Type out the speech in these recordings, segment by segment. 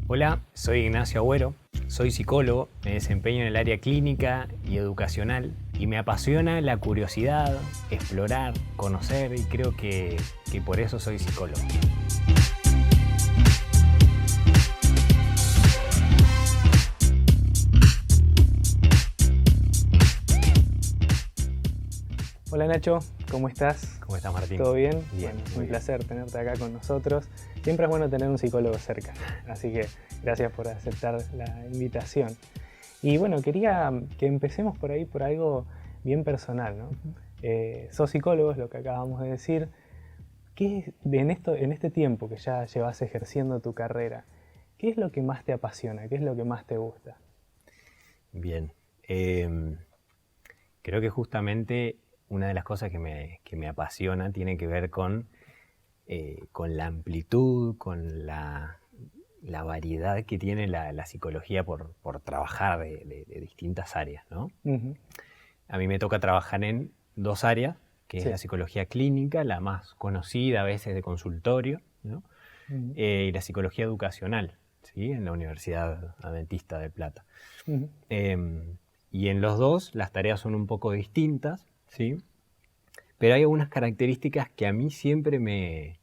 Hola, soy Ignacio Agüero, soy psicólogo, me desempeño en el área clínica y educacional y me apasiona la curiosidad, explorar, conocer y creo que por eso soy psicólogo. Hola Nacho, ¿cómo estás? ¿Cómo estás, Martín? ¿Todo bien? Bien, Bueno, muy un placer tenerte acá con nosotros. Siempre es bueno tener un psicólogo cerca, así que gracias por aceptar la invitación. Y bueno, quería que empecemos por ahí por algo bien personal, ¿no? Sos psicólogo, es lo que acabamos de decir. En este tiempo que ya llevas ejerciendo tu carrera, ¿qué es lo que más te apasiona? ¿Qué es lo que más te gusta? Bien, creo que justamente una de las cosas que me apasiona tiene que ver con la amplitud, con la variedad que tiene la psicología por trabajar de distintas áreas, ¿no? Uh-huh. A mí me toca trabajar en dos áreas, que es Sí. la psicología clínica, la más conocida a veces de consultorio, ¿no? Uh-huh. Y la psicología educacional, ¿sí? En la Universidad Adventista de Plata. Uh-huh. Y en los dos las tareas son un poco distintas, ¿sí? Pero hay algunas características que a mí siempre me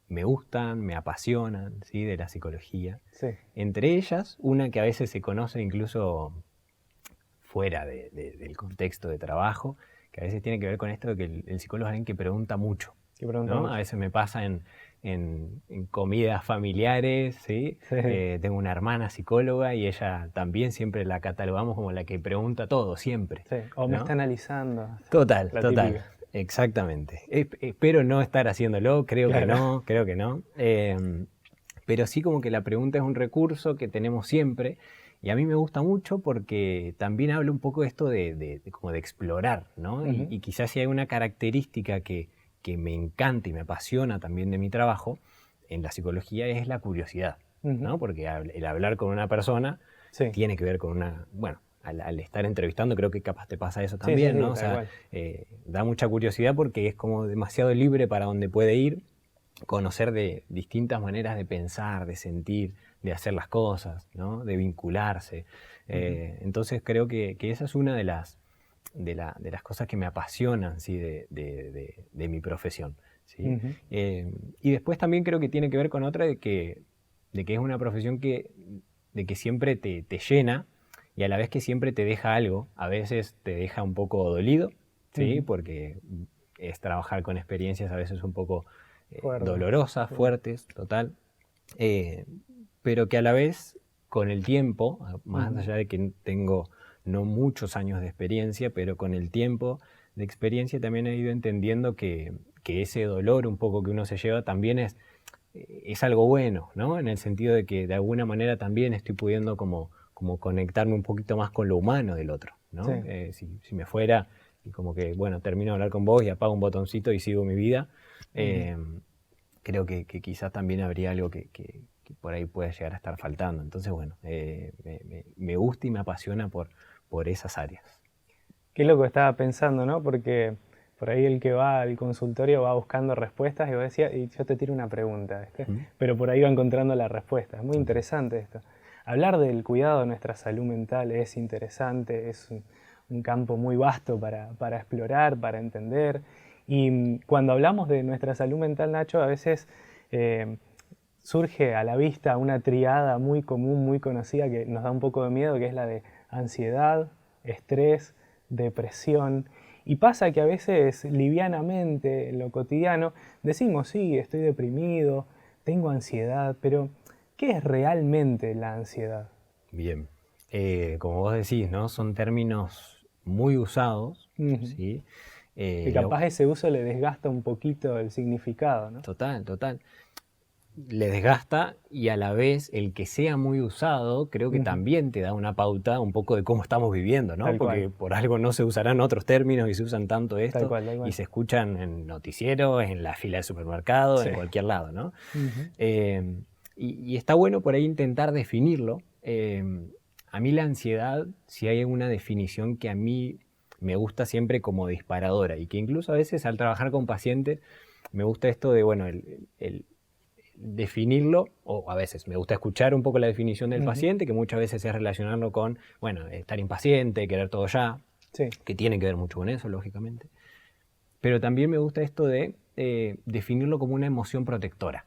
gustan, me apasionan, ¿sí? De la psicología. Sí. Entre ellas, una que a veces se conoce incluso fuera del contexto de trabajo, que a veces tiene que ver con esto de que el psicólogo es alguien que pregunta mucho, ¿no? A veces me pasa en comidas familiares, ¿sí? Sí. Tengo una hermana psicóloga y ella también siempre la catalogamos como la que pregunta todo, siempre. Sí. O me ¿no? está analizando. Total, La total. típica. Exactamente. Espero no estar haciéndolo, creo que no. Pero sí como que la pregunta es un recurso que tenemos siempre y a mí me gusta mucho porque también habla un poco de esto como de explorar, ¿no? Uh-huh. Y quizás si hay una característica que me encanta y me apasiona también de mi trabajo en la psicología es la curiosidad, Uh-huh. ¿no? Porque el hablar con una persona Sí. tiene que ver con una, bueno, al estar entrevistando creo que capaz te pasa eso también, Sí, ¿no? O sea, da mucha curiosidad porque es como demasiado libre para donde puede ir, conocer de distintas maneras de pensar, de sentir, de hacer las cosas, ¿no? De vincularse. Entonces creo que esa es una de las cosas que me apasionan, ¿sí? de mi profesión, ¿sí? Uh-huh. Y después también creo que tiene que ver con otra de que es una profesión de que siempre te llena y a la vez que siempre te deja algo. A veces te deja un poco dolido, ¿sí? Uh-huh. Porque es trabajar con experiencias a veces un poco Fuerte. dolorosas, Sí. fuertes, total. Pero que a la vez, con el tiempo, más Uh-huh. allá de que tengo no muchos años de experiencia, pero con el tiempo de experiencia también he ido entendiendo que ese dolor un poco que uno se lleva también es algo bueno, ¿no? En el sentido de que de alguna manera también estoy pudiendo como conectarme un poquito más con lo humano del otro, ¿no? Sí. Si me fuera y como que, bueno, termino de hablar con vos y apago un botoncito y sigo mi vida, creo que quizás también habría algo que por ahí puede llegar a estar faltando. Entonces, bueno, me gusta y me apasiona por esas áreas. Qué loco estaba pensando, ¿no? Porque por ahí el que va al consultorio va buscando respuestas y vos decías, y yo te tiro una pregunta, ¿viste? Pero por ahí va encontrando la respuesta. Es muy interesante esto. Hablar del cuidado de nuestra salud mental es interesante, es un campo muy vasto para explorar, para entender. Y cuando hablamos de nuestra salud mental, Nacho, a veces surge a la vista una triada muy común, muy conocida, que nos da un poco de miedo, que es la de ansiedad, estrés, depresión. Y pasa que a veces livianamente en lo cotidiano decimos, sí, estoy deprimido, tengo ansiedad, pero ¿qué es realmente la ansiedad? Bien, como vos decís, ¿no? Son términos muy usados, Uh-huh. ¿sí? Que capaz ese uso le desgasta un poquito el significado, ¿no? Total, total. Le desgasta y a la vez el que sea muy usado creo que también te da una pauta un poco de cómo estamos viviendo, ¿no? Tal Porque cual. por algo no se usarán otros términos y se usan tanto esto Tal cual, tal y cual. se escuchan en noticieros, en la fila del supermercado, Sí. en cualquier lado, ¿no? Uh-huh. Y está bueno por ahí intentar definirlo. A mí la ansiedad, si hay una definición que a mí me gusta siempre como disparadora y que incluso a veces al trabajar con pacientes me gusta esto de, bueno, definirlo, o a veces me gusta escuchar un poco la definición del paciente, que muchas veces es relacionarlo con, bueno, estar impaciente, querer todo ya, que tiene que ver mucho con eso, lógicamente. Pero también me gusta esto de definirlo como una emoción protectora,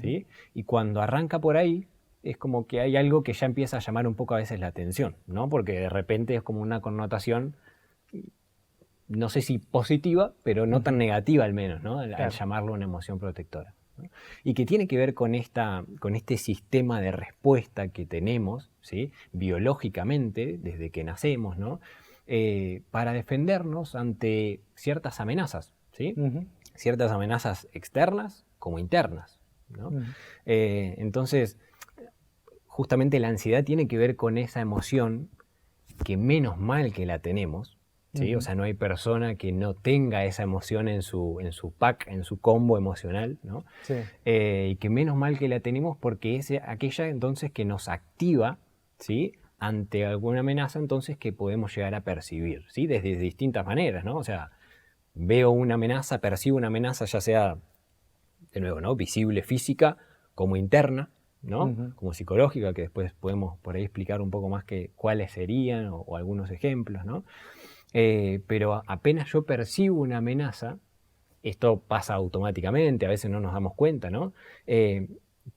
¿sí? Y cuando arranca por ahí, es como que hay algo que ya empieza a llamar un poco a veces la atención, ¿no? Porque de repente es como una connotación, no sé si positiva, pero no tan negativa al menos, ¿no? Al llamarlo una emoción protectora, ¿no? Y que tiene que ver con este sistema de respuesta que tenemos, ¿sí? Biológicamente, desde que nacemos, ¿no? Para defendernos ante ciertas amenazas, ¿sí? Ciertas amenazas externas como internas, ¿no? Entonces, justamente la ansiedad tiene que ver con esa emoción que menos mal que la tenemos, ¿sí? O sea, no hay persona que no tenga esa emoción en su pack, en su combo emocional, ¿no? Sí. Y que menos mal que la tenemos porque es aquella entonces que nos activa, ¿sí? Ante alguna amenaza entonces que podemos llegar a percibir, ¿sí? Desde distintas maneras, ¿no? O sea, veo una amenaza, percibo una amenaza, ya sea, de nuevo, ¿no? Visible, física, como interna, ¿no? Como psicológica, que después podemos por ahí explicar un poco más cuáles serían o algunos ejemplos, ¿no? Pero apenas yo percibo una amenaza, esto pasa automáticamente, a veces no nos damos cuenta, ¿no?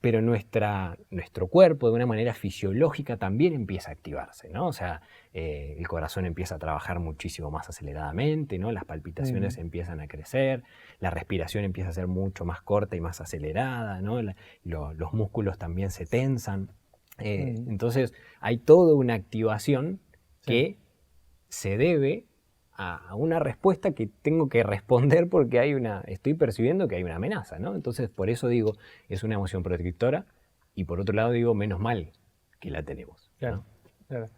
Pero nuestro cuerpo de una manera fisiológica también empieza a activarse, ¿no? O sea, el corazón empieza a trabajar muchísimo más aceleradamente, ¿no? Las palpitaciones empiezan a crecer, la respiración empieza a ser mucho más corta y más acelerada, ¿no? Los músculos también se tensan. Entonces, hay toda una activación que se debe a una respuesta que tengo que responder porque estoy percibiendo que hay una amenaza, ¿no? Entonces, por eso digo, es una emoción protectora y por otro lado digo, menos mal que la tenemos, ¿no? Claro, claro.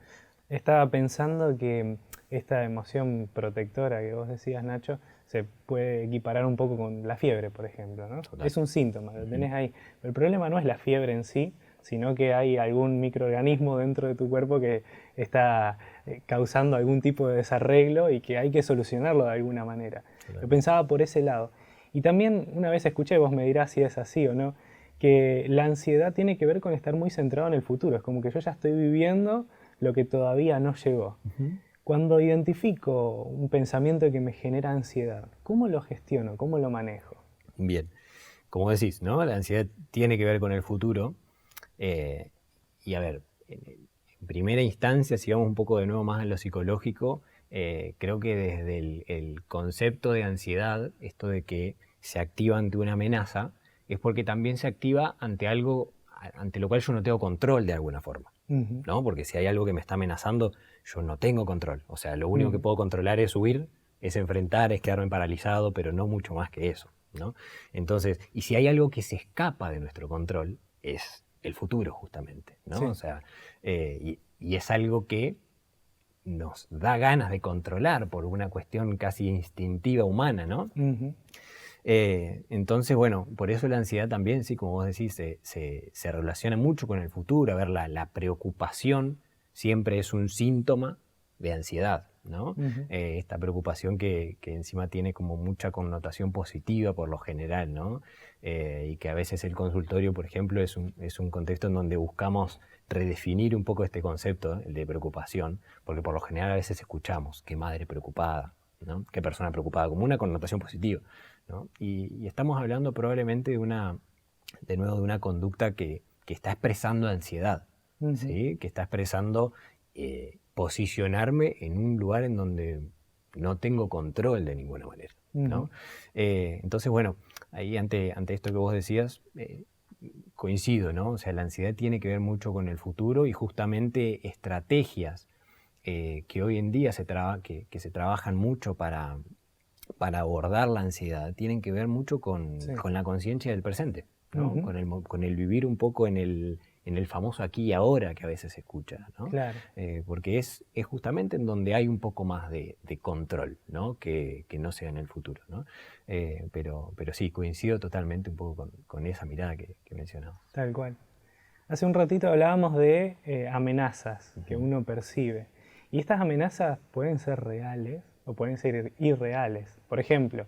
Estaba pensando que esta emoción protectora que vos decías, Nacho, se puede equiparar un poco con la fiebre, por ejemplo, ¿no? Total. Es un síntoma, lo tenés ahí. Pero el problema no es la fiebre en sí, sino que hay algún microorganismo dentro de tu cuerpo que está causando algún tipo de desarreglo y que hay que solucionarlo de alguna manera. Lo pensaba por ese lado. Y también una vez escuché, vos me dirás si es así o no, que la ansiedad tiene que ver con estar muy centrado en el futuro. Es como que yo ya estoy viviendo lo que todavía no llegó. Cuando identifico un pensamiento que me genera ansiedad, ¿cómo lo gestiono? ¿Cómo lo manejo? Bien, como decís, ¿no? La ansiedad tiene que ver con el futuro. Y a ver, en primera instancia, si vamos un poco de nuevo más en lo psicológico, creo que desde el concepto de ansiedad, esto de que se activa ante una amenaza, es porque también se activa ante algo ante lo cual yo no tengo control de alguna forma, ¿no? Porque si hay algo que me está amenazando, yo no tengo control. O sea, lo único que puedo controlar es huir, es enfrentar, es quedarme paralizado, pero no mucho más que eso, ¿no? Entonces, y si hay algo que se escapa de nuestro control, es el futuro justamente, ¿no? Sí. O sea, y es algo que nos da ganas de controlar por una cuestión casi instintiva humana, ¿no? Entonces, bueno, por eso la ansiedad también, sí, como vos decís, se relaciona mucho con el futuro. A ver, la preocupación siempre es un síntoma de ansiedad, ¿no? Esta preocupación que encima tiene como mucha connotación positiva por lo general, ¿no? Y que a veces el consultorio, por ejemplo, es un contexto en donde buscamos redefinir un poco este concepto, el de preocupación, porque por lo general a veces escuchamos qué madre preocupada, ¿no? Qué persona preocupada, como una connotación positiva, ¿no? Y estamos hablando probablemente de nuevo, de una conducta que está expresando ansiedad, ¿sí? Que está expresando posicionarme en un lugar en donde no tengo control de ninguna manera, ¿no? Entonces, bueno, ahí ante esto que vos decías, coincido, ¿no? O sea, la ansiedad tiene que ver mucho con el futuro y justamente estrategias que hoy en día que se trabajan mucho para abordar la ansiedad tienen que ver mucho con la conciencia del presente, ¿no? Con el vivir un poco en el famoso aquí y ahora que a veces se escucha, ¿no? Claro. Porque es justamente en donde hay un poco más de control, ¿no? Que no sea en el futuro, ¿no? Pero sí, coincido totalmente un poco con esa mirada que mencionabas. Tal cual. Hace un ratito hablábamos de amenazas que uno percibe. Y estas amenazas pueden ser reales o pueden ser irreales. Por ejemplo,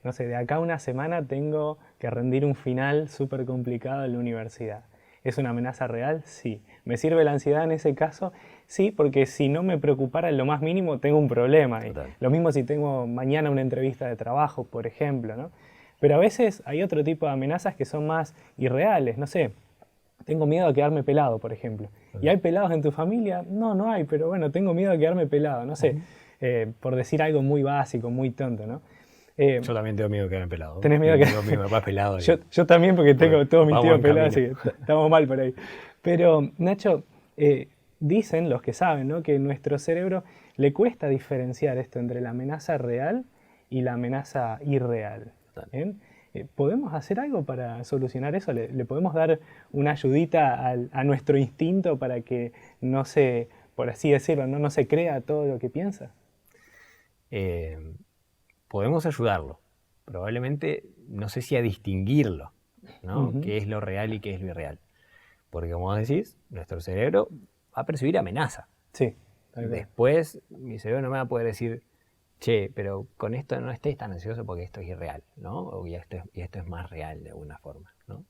no sé, de acá a una semana tengo que rendir un final súper complicado en la universidad. ¿Es una amenaza real? Sí. ¿Me sirve la ansiedad en ese caso? Sí, porque si no me preocupara en lo más mínimo, tengo un problema. Y lo mismo si tengo mañana una entrevista de trabajo, por ejemplo, ¿no? Pero a veces hay otro tipo de amenazas que son más irreales. No sé, tengo miedo a quedarme pelado, por ejemplo. ¿Y hay pelados en tu familia? No, no hay, pero bueno, tengo miedo a quedarme pelado. No sé, por decir algo muy básico, muy tonto, ¿no? Yo también tengo miedo de quedarme pelado. ¿Tenés miedo de que mi papá es pelado? Yo también, porque tengo todos mis tíos pelados, así que estamos mal por ahí. Pero, Nacho, dicen los que saben, ¿no?, que nuestro cerebro le cuesta diferenciar esto entre la amenaza real y la amenaza irreal. ¿Podemos hacer algo para solucionar eso? ¿Le podemos dar una ayudita a nuestro instinto para que no se, por así decirlo, no se crea todo lo que piensa? Podemos ayudarlo. Probablemente, no sé si a distinguirlo, ¿no? ¿Qué es lo real y qué es lo irreal? Porque, como decís, nuestro cerebro va a percibir amenaza. Sí. Después, mi cerebro no me va a poder decir, che, pero con esto no estés tan ansioso porque esto es irreal, ¿no? Y esto es más real de alguna forma, ¿no?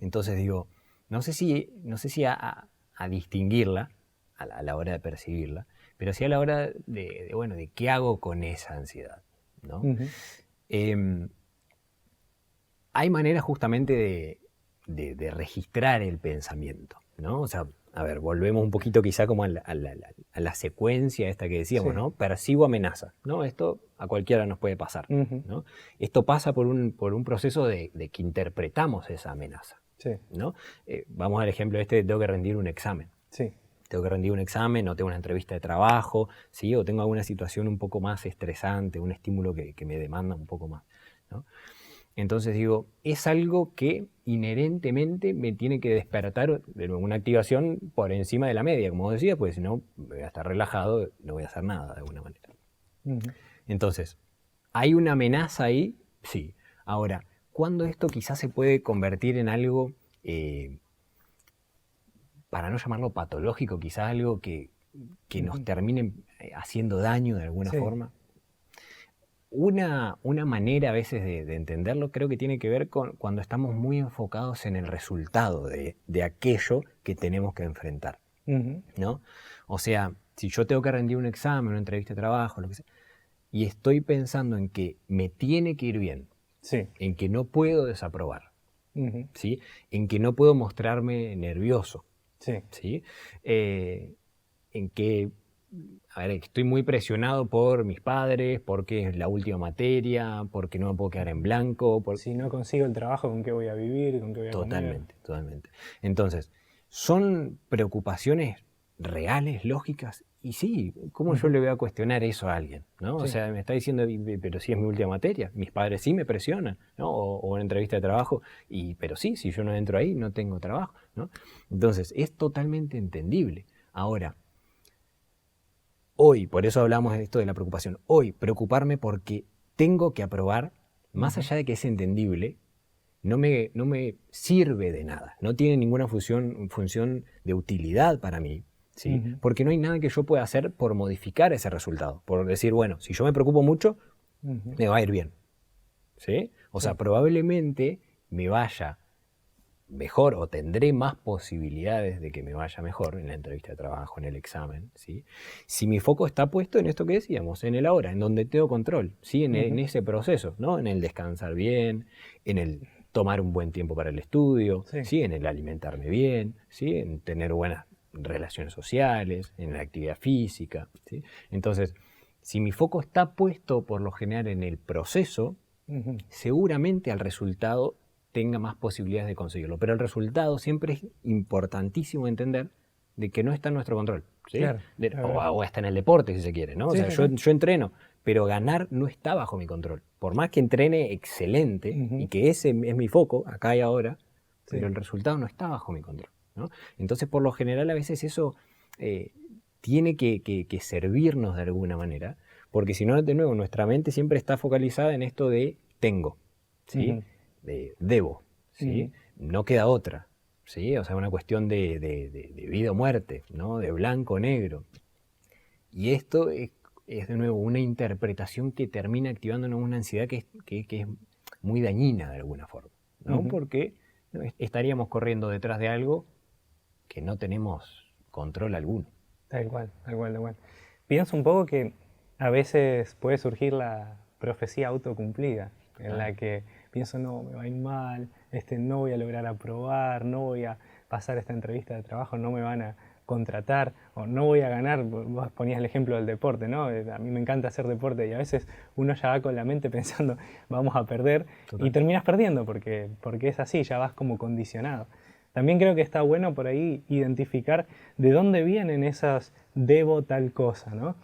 Entonces digo, no sé si a distinguirla a la hora de percibirla, pero sí a la hora de qué hago con esa ansiedad, ¿no? Hay maneras justamente de registrar el pensamiento, ¿no? O sea, a ver, volvemos un poquito quizá como a la secuencia esta que decíamos, ¿no? Percibo amenaza, ¿no? Esto a cualquiera nos puede pasar, ¿no? Esto pasa por un proceso de que interpretamos esa amenaza, ¿no? Vamos al ejemplo de tengo que rendir un examen. Tengo que rendir un examen, o tengo una entrevista de trabajo, ¿sí? O tengo alguna situación un poco más estresante, un estímulo que me demanda un poco más, ¿no? Entonces digo, es algo que inherentemente me tiene que despertar una activación por encima de la media, como decía, pues si no voy a estar relajado, no voy a hacer nada de alguna manera. Entonces, ¿hay una amenaza ahí? Sí. Ahora, ¿cuándo esto quizás se puede convertir en algo, para no llamarlo patológico, quizás algo que nos termine haciendo daño de alguna forma? Una manera a veces de entenderlo creo que tiene que ver con cuando estamos muy enfocados en el resultado de aquello que tenemos que enfrentar, ¿no? O sea, si yo tengo que rendir un examen, una entrevista de trabajo, lo que sea, y estoy pensando en que me tiene que ir bien, en que no puedo desaprobar, ¿sí? En que no puedo mostrarme nervioso, ¿sí? En que estoy muy presionado por mis padres, porque es la última materia, porque no me puedo quedar en blanco. Si no consigo el trabajo, ¿con qué voy a vivir? ¿Con qué voy a comer? Totalmente. Entonces, ¿son preocupaciones reales, lógicas? Y sí, ¿cómo yo le voy a cuestionar eso a alguien, ¿no? O sea, me está diciendo, pero si es mi última materia, mis padres sí me presionan, ¿no? O una entrevista de trabajo, pero sí, si yo no entro ahí, no tengo trabajo, ¿no? Entonces, es totalmente entendible. Ahora, hoy, por eso hablamos de esto de la preocupación, hoy preocuparme porque tengo que aprobar, más allá de que es entendible, no me sirve de nada, no tiene ninguna función de utilidad para mí, ¿sí? Porque no hay nada que yo pueda hacer por modificar ese resultado, por decir, bueno, si yo me preocupo mucho, me va a ir bien, ¿sí? O sea, probablemente me vaya mejor o tendré más posibilidades de que me vaya mejor en la entrevista de trabajo, en el examen, ¿sí? Si mi foco está puesto en esto que decíamos, en el ahora, en donde tengo control, ¿sí? En ese proceso, ¿no? En el descansar bien, en el tomar un buen tiempo para el estudio, ¿sí? En el alimentarme bien, ¿sí? En tener buenas relaciones sociales, en la actividad física, ¿sí? Entonces, si mi foco está puesto por lo general en el proceso, seguramente al resultado tenga más posibilidades de conseguirlo. Pero el resultado siempre es importantísimo entender de que no está en nuestro control, ¿sí? O está en el deporte, si se quiere, ¿no? O sea, yo entreno, pero ganar no está bajo mi control. Por más que entrene excelente y que ese es mi foco, acá y ahora, pero el resultado no está bajo mi control, ¿no? Entonces, por lo general, a veces eso tiene que servirnos de alguna manera, porque si no, de nuevo, nuestra mente siempre está focalizada en esto de tengo, ¿sí? De debo, ¿sí? No queda otra, ¿sí? O sea, una cuestión de vida o muerte, ¿no? De blanco o negro. Y esto es de nuevo una interpretación que termina activándonos una ansiedad que es muy dañina de alguna forma, ¿no? Porque estaríamos corriendo detrás de algo que no tenemos control alguno. Tal cual, tal cual, tal cual. Pienso un poco que a veces puede surgir la profecía autocumplida, en la que pienso, no, me va a ir mal, no voy a lograr aprobar, no voy a pasar esta entrevista de trabajo, no me van a contratar, o no voy a ganar. Vos ponías el ejemplo del deporte, ¿no? A mí me encanta hacer deporte y a veces uno ya va con la mente pensando, vamos a perder, y terminas perdiendo porque es así, ya vas como condicionado. También creo que está bueno por ahí identificar de dónde vienen esas debo tal cosa, ¿no?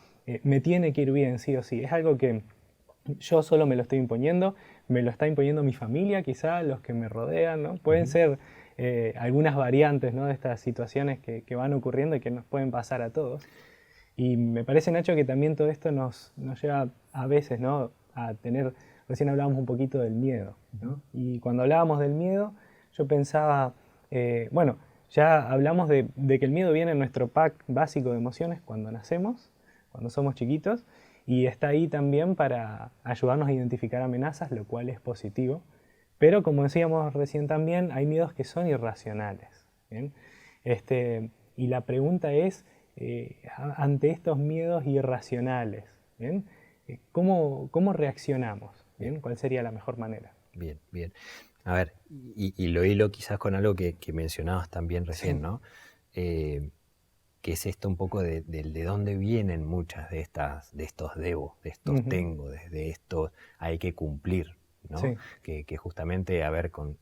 Me tiene que ir bien, sí o sí. Es algo que yo solo me lo estoy imponiendo, me lo está imponiendo mi familia, quizá los que me rodean, ¿no? Pueden ser algunas variantes, ¿no?, de estas situaciones que van ocurriendo y que nos pueden pasar a todos. Y me parece, Nacho, que también todo esto nos lleva a veces, ¿no?, a tener, recién hablábamos un poquito del miedo, ¿no? Y cuando hablábamos del miedo, yo pensaba, bueno, ya hablamos de que el miedo viene en nuestro pack básico de emociones cuando nacemos, cuando somos chiquitos, y está ahí también para ayudarnos a identificar amenazas, lo cual es positivo. Pero como decíamos recién también, hay miedos que son irracionales, ¿bien? Y la pregunta es, ante estos miedos irracionales, ¿bien?, ¿cómo reaccionamos? ¿Bien? ¿Cuál sería la mejor manera? Bien, bien. A ver, y lo hilo quizás con algo que mencionabas también recién, sí, ¿no? Que es esto un poco de dónde vienen muchas de estos debo, de estos tengo, de estos hay que cumplir, ¿no? Sí. Que justamente, a ver, con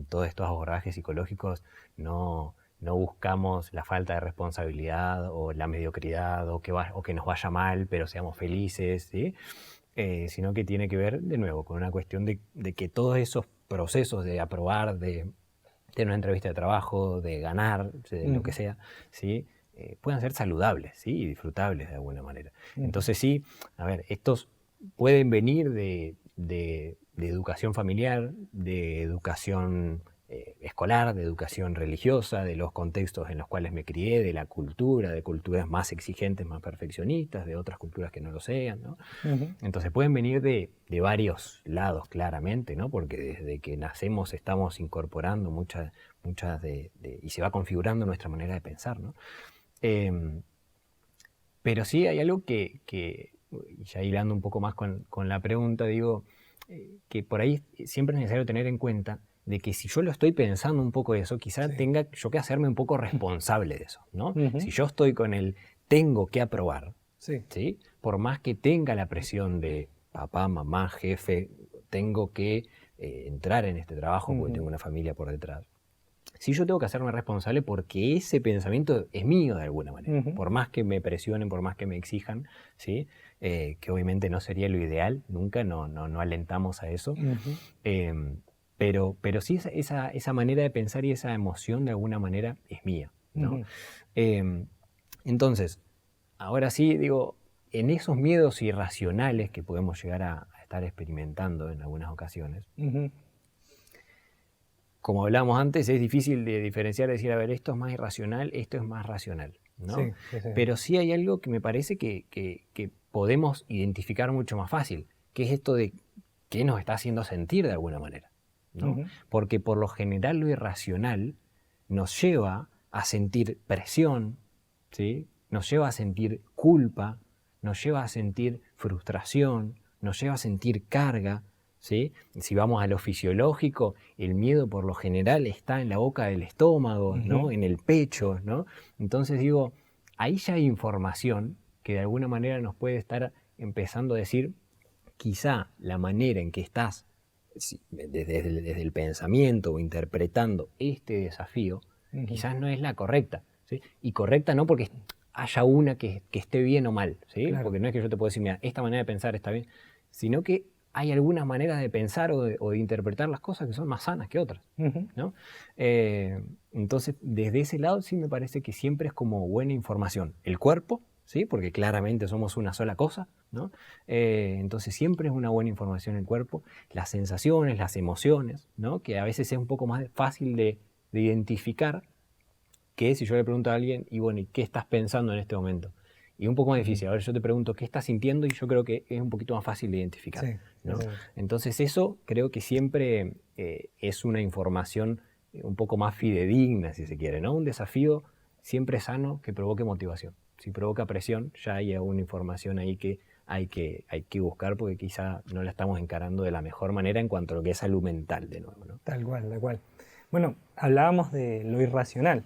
todos estos abordajes psicológicos no buscamos la falta de responsabilidad o la mediocridad o que nos vaya mal pero seamos felices, ¿sí? Sino que tiene que ver, de nuevo, con una cuestión de que todos esos procesos de aprobar, de tener una entrevista de trabajo, de ganar, de lo que sea, ¿sí?, puedan ser saludables, ¿sí?, y disfrutables de alguna manera. Entonces sí, a ver, estos pueden venir de educación familiar, de educación escolar, de educación religiosa, de los contextos en los cuales me crié, de la cultura, de culturas más exigentes, más perfeccionistas, de otras culturas que no lo sean, ¿no? Entonces pueden venir de varios lados claramente, ¿no? Porque desde que nacemos estamos incorporando muchas y se va configurando nuestra manera de pensar, ¿no? Pero sí hay algo que ya hilando un poco más con la pregunta, digo, que por ahí siempre es necesario tener en cuenta de que si yo lo estoy pensando un poco eso, quizás tenga yo que hacerme un poco responsable de eso, ¿no? Si yo estoy con el tengo que aprobar, ¿sí?, por más que tenga la presión de papá, mamá, jefe, tengo que entrar en este trabajo porque tengo una familia por detrás. Si yo tengo que hacerme responsable porque ese pensamiento es mío de alguna manera, por más que me presionen, por más que me exijan, ¿sí?, que obviamente no sería lo ideal, nunca, no alentamos a eso, pero sí esa manera de pensar y esa emoción de alguna manera es mía, ¿no? Entonces, ahora sí, digo, en esos miedos irracionales que podemos llegar a estar experimentando en algunas ocasiones, como hablábamos antes, es difícil de diferenciar, decir, a ver, esto es más irracional, esto es más racional, ¿no? Sí. Pero sí hay algo que me parece que podemos identificar mucho más fácil, que es esto de qué nos está haciendo sentir de alguna manera, ¿no? Porque por lo general lo irracional nos lleva a sentir presión, ¿sí?, nos lleva a sentir culpa, nos lleva a sentir frustración, nos lleva a sentir carga, ¿sí? Si vamos a lo fisiológico, el miedo por lo general está en la boca del estómago, ¿no?, en el pecho, ¿no? Entonces digo, ahí ya hay información que de alguna manera nos puede estar empezando a decir, quizá la manera en que estás desde el pensamiento o interpretando este desafío, quizás no es la correcta, ¿sí? Y correcta no porque haya una que esté bien o mal, ¿sí? Claro. Porque no es que yo te puedo decir, mira, esta manera de pensar está bien, sino que hay algunas maneras de pensar o de interpretar las cosas que son más sanas que otras, ¿no? Entonces, desde ese lado sí me parece que siempre es como buena información. El cuerpo, ¿sí?, porque claramente somos una sola cosa, ¿no? Entonces siempre es una buena información el cuerpo. Las sensaciones, las emociones, ¿no?, que a veces es un poco más fácil de identificar que si yo le pregunto a alguien, y bueno, ¿y qué estás pensando en este momento? Y un poco más difícil. A ver, yo te pregunto, ¿qué estás sintiendo? Y yo creo que es un poquito más fácil de identificar. Sí. ¿no? Sí. Entonces eso creo que siempre es una información un poco más fidedigna, si se quiere, ¿no? Un desafío siempre sano que provoque motivación. Si provoca presión, ya hay alguna información ahí que hay que buscar porque quizá no la estamos encarando de la mejor manera en cuanto a lo que es salud mental, de nuevo, ¿no? Tal cual, tal cual. Bueno, hablábamos de lo irracional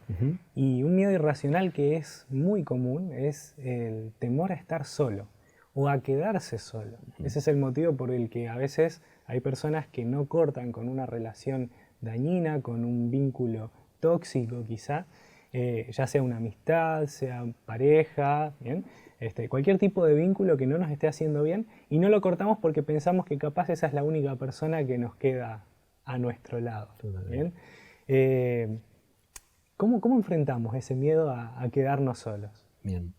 y un miedo irracional que es muy común es el temor a estar solo o a quedarse solo. Ese es el motivo por el que a veces hay personas que no cortan con una relación dañina, con un vínculo tóxico quizá, ya sea una amistad, sea pareja, ¿bien? Cualquier tipo de vínculo que no nos esté haciendo bien y no lo cortamos porque pensamos que capaz esa es la única persona que nos queda a nuestro lado. ¿Bien? ¿Cómo enfrentamos ese miedo a quedarnos solos? Bien.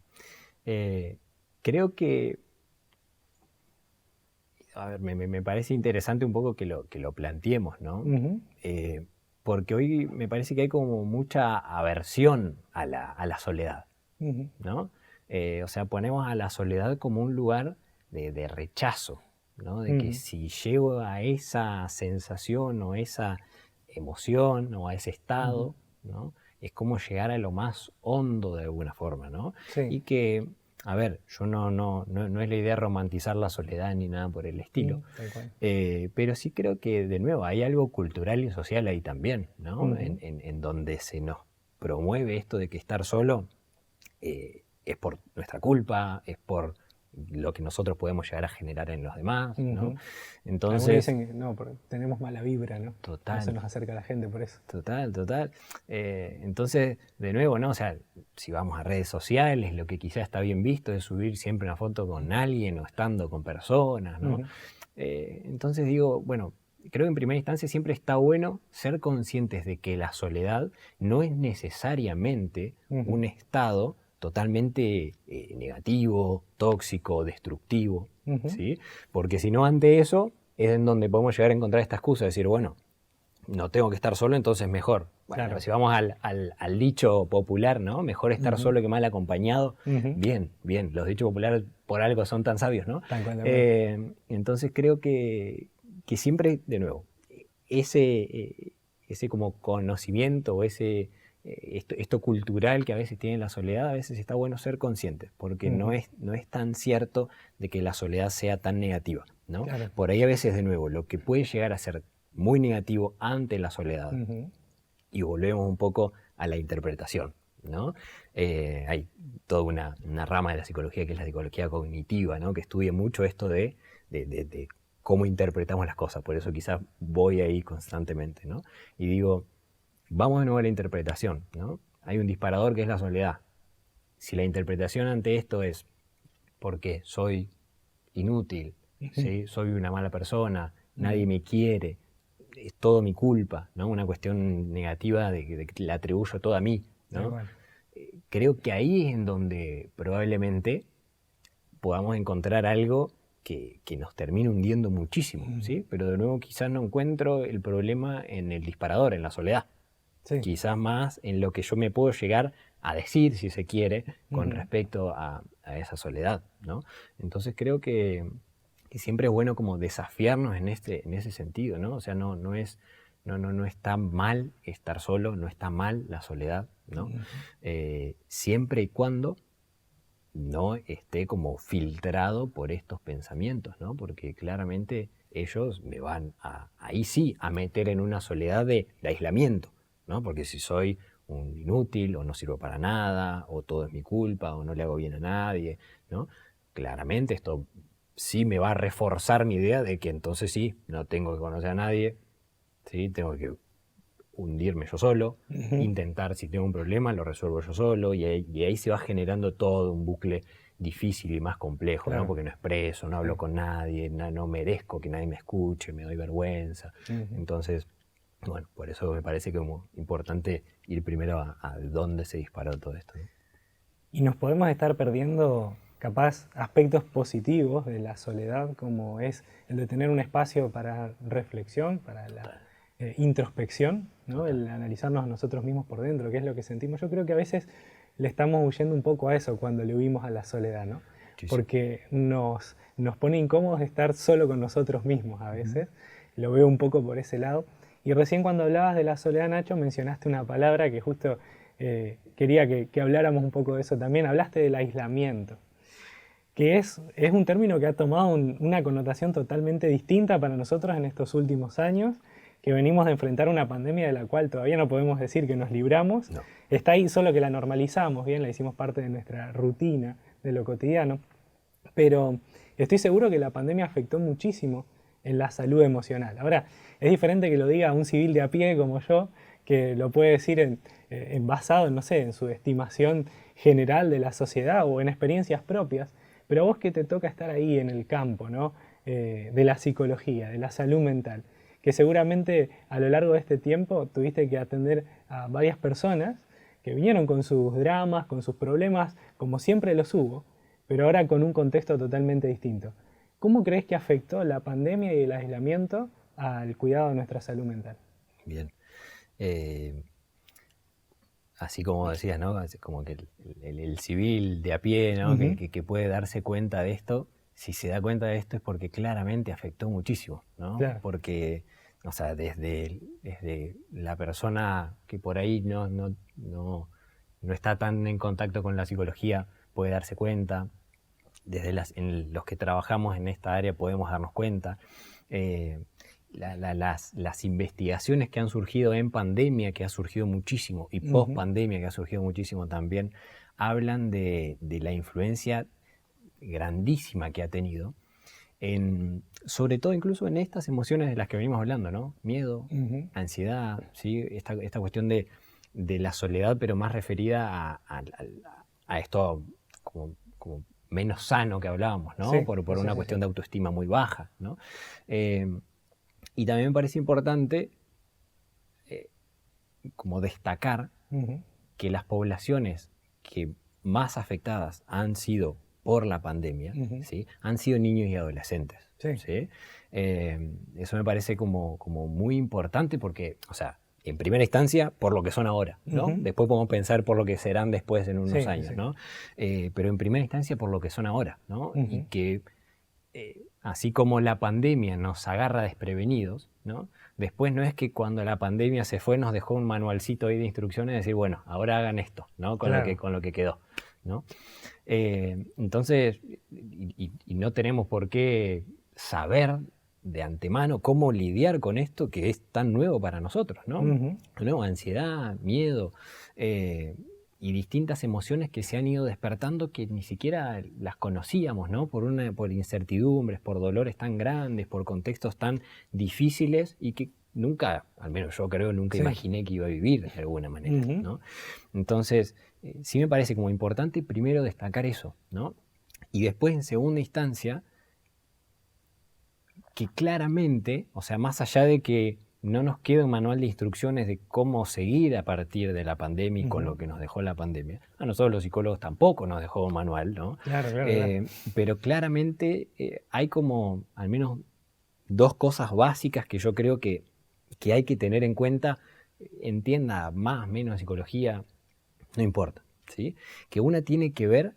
Creo que, a ver, me parece interesante un poco que lo planteemos, ¿no? Porque hoy me parece que hay como mucha aversión a la soledad, ¿no? O sea, ponemos a la soledad como un lugar de rechazo, ¿no? De que si llego a esa sensación o esa emoción o a ese estado, ¿no? Es como llegar a lo más hondo de alguna forma, ¿no? Sí. Y que, a ver, yo no es la idea romantizar la soledad ni nada por el estilo, Tal cual. pero sí creo que, de nuevo, hay algo cultural y social ahí también, ¿no? En donde se nos promueve esto de que estar solo es por nuestra culpa, es por lo que nosotros podemos llegar a generar en los demás, ¿no? Entonces, algunos dicen que no, porque tenemos mala vibra, ¿no? Total. No se nos acerca la gente por eso. Total. Entonces, de nuevo, ¿no? O sea, si vamos a redes sociales, lo que quizás está bien visto es subir siempre una foto con alguien o estando con personas, ¿no? Entonces digo, bueno, creo que en primera instancia siempre está bueno ser conscientes de que la soledad no es necesariamente un estado totalmente negativo, tóxico, destructivo, ¿sí? Porque si no, ante eso es en donde podemos llegar a encontrar esta excusa de decir, bueno, no tengo que estar solo, entonces mejor. Bueno, Claro. si vamos al dicho popular, ¿no? Mejor estar solo que mal acompañado. Bien, los dichos populares por algo son tan sabios, ¿no? Tal cual. Entonces creo que siempre, de nuevo, ese como conocimiento o esto cultural que a veces tiene la soledad, a veces está bueno ser consciente, porque no es tan cierto de que la soledad sea tan negativa, ¿no? Claro. Por ahí a veces, de nuevo, lo que puede llegar a ser muy negativo ante la soledad, y volvemos un poco a la interpretación, ¿no? Hay toda una rama de la psicología que es la psicología cognitiva, ¿no? Que estudia mucho esto de cómo interpretamos las cosas, por eso quizás voy ahí constantemente, ¿no? Y digo, vamos de nuevo a la interpretación, ¿no? Hay un disparador que es la soledad. Si la interpretación ante esto es porque soy inútil, ¿sí? Soy una mala persona, nadie me quiere, es todo mi culpa, ¿no? Una cuestión negativa de que la atribuyo todo a mí, ¿no? Creo que ahí es en donde probablemente podamos encontrar algo que nos termine hundiendo muchísimo, ¿sí? Pero de nuevo quizás no encuentro el problema en el disparador, en la soledad. Sí. Quizás más en lo que yo me puedo llegar a decir, si se quiere, con respecto a esa soledad, ¿no? Entonces creo que siempre es bueno como desafiarnos en ese sentido, ¿no? O sea, no está mal estar solo, no está mal la soledad, ¿no? Siempre y cuando no esté como filtrado por estos pensamientos, ¿no? Porque claramente ellos me van ahí sí a meter en una soledad de aislamiento, ¿no? Porque si soy un inútil o no sirvo para nada o todo es mi culpa o no le hago bien a nadie, ¿no? Claramente esto sí me va a reforzar mi idea de que entonces sí, no tengo que conocer a nadie, ¿sí? Tengo que hundirme yo solo, intentar, si tengo un problema, lo resuelvo yo solo, y ahí se va generando todo un bucle difícil y más complejo, claro. ¿No? Porque no expreso, no hablo con nadie, no merezco que nadie me escuche, me doy vergüenza. Entonces, bueno, por eso me parece como importante ir primero a dónde se disparó todo esto, ¿no? Y nos podemos estar perdiendo capaz aspectos positivos de la soledad, como es el de tener un espacio para reflexión, para la introspección, ¿no? El analizarnos a nosotros mismos por dentro, qué es lo que sentimos. Yo creo que a veces le estamos huyendo un poco a eso cuando le huimos a la soledad, ¿no? Sí, sí. porque nos pone incómodos estar solo con nosotros mismos a veces. Lo veo un poco por ese lado. Y recién cuando hablabas de la soledad, Nacho, mencionaste una palabra que justo quería que habláramos un poco de eso también. Hablaste del aislamiento, que es un término que ha tomado una connotación totalmente distinta para nosotros en estos últimos años, que venimos de enfrentar una pandemia de la cual todavía no podemos decir que nos libramos. No. Está ahí, solo que la normalizamos, bien, la hicimos parte de nuestra rutina, de lo cotidiano. Pero estoy seguro que la pandemia afectó muchísimo en la salud emocional. Ahora, es diferente que lo diga un civil de a pie como yo, que lo puede decir basado en, no sé, en su estimación general de la sociedad o en experiencias propias. Pero a vos que te toca estar ahí en el campo, ¿no? De la psicología, de la salud mental, que seguramente a lo largo de este tiempo tuviste que atender a varias personas que vinieron con sus dramas, con sus problemas, como siempre los hubo, pero ahora con un contexto totalmente distinto. ¿Cómo crees que afectó la pandemia y el aislamiento al cuidado de nuestra salud mental? Bien. Así como decías, ¿no? Como que el civil de a pie, ¿no? Que puede darse cuenta de esto, si se da cuenta de esto es porque claramente afectó muchísimo, ¿no? Claro. Porque, o sea, desde la persona que por ahí no está tan en contacto con la psicología puede darse cuenta, desde los que trabajamos en esta área podemos darnos cuenta. Las investigaciones que han surgido en pandemia, que ha surgido muchísimo, y post pandemia, que ha surgido muchísimo también, hablan de la influencia grandísima que ha tenido, sobre todo incluso en estas emociones de las que venimos hablando, ¿no? Miedo, ansiedad, ¿sí? Esta cuestión de la soledad, pero más referida a esto como menos sano que hablábamos, ¿no? Sí, por sí, una sí, cuestión sí. de autoestima muy baja, ¿no? Y también me parece importante como destacar que las poblaciones que más afectadas han sido por la pandemia, ¿sí? Han sido niños y adolescentes. Sí. ¿Sí? Eso me parece como muy importante porque, o sea, en primera instancia, por lo que son ahora, ¿no? Después podemos pensar por lo que serán después en unos Sí, años, sí. ¿no? Pero en primera instancia, por lo que son ahora, ¿no? Y que así como la pandemia nos agarra desprevenidos, ¿no? Después no es que cuando la pandemia se fue nos dejó un manualcito ahí de instrucciones de decir, bueno, ahora hagan esto, ¿no? Con Claro. lo que quedó, ¿no? Entonces, y no tenemos por qué saber de antemano cómo lidiar con esto que es tan nuevo para nosotros, ¿no? ¿No? Ansiedad, miedo, y distintas emociones que se han ido despertando que ni siquiera las conocíamos, ¿no? Por incertidumbres, por dolores tan grandes, por contextos tan difíciles y que nunca, al menos yo creo, nunca Sí. imaginé que iba a vivir de alguna manera, ¿no? Entonces, sí me parece como importante primero destacar eso, ¿no? Y después, en segunda instancia, que claramente, o sea, más allá de que no nos quede un manual de instrucciones de cómo seguir a partir de la pandemia y con lo que nos dejó la pandemia, a nosotros los psicólogos tampoco nos dejó un manual, ¿no? Claro. Pero claramente hay como al menos dos cosas básicas que yo creo que hay que tener en cuenta, entienda más, menos psicología, no importa, ¿sí? Que una tiene que ver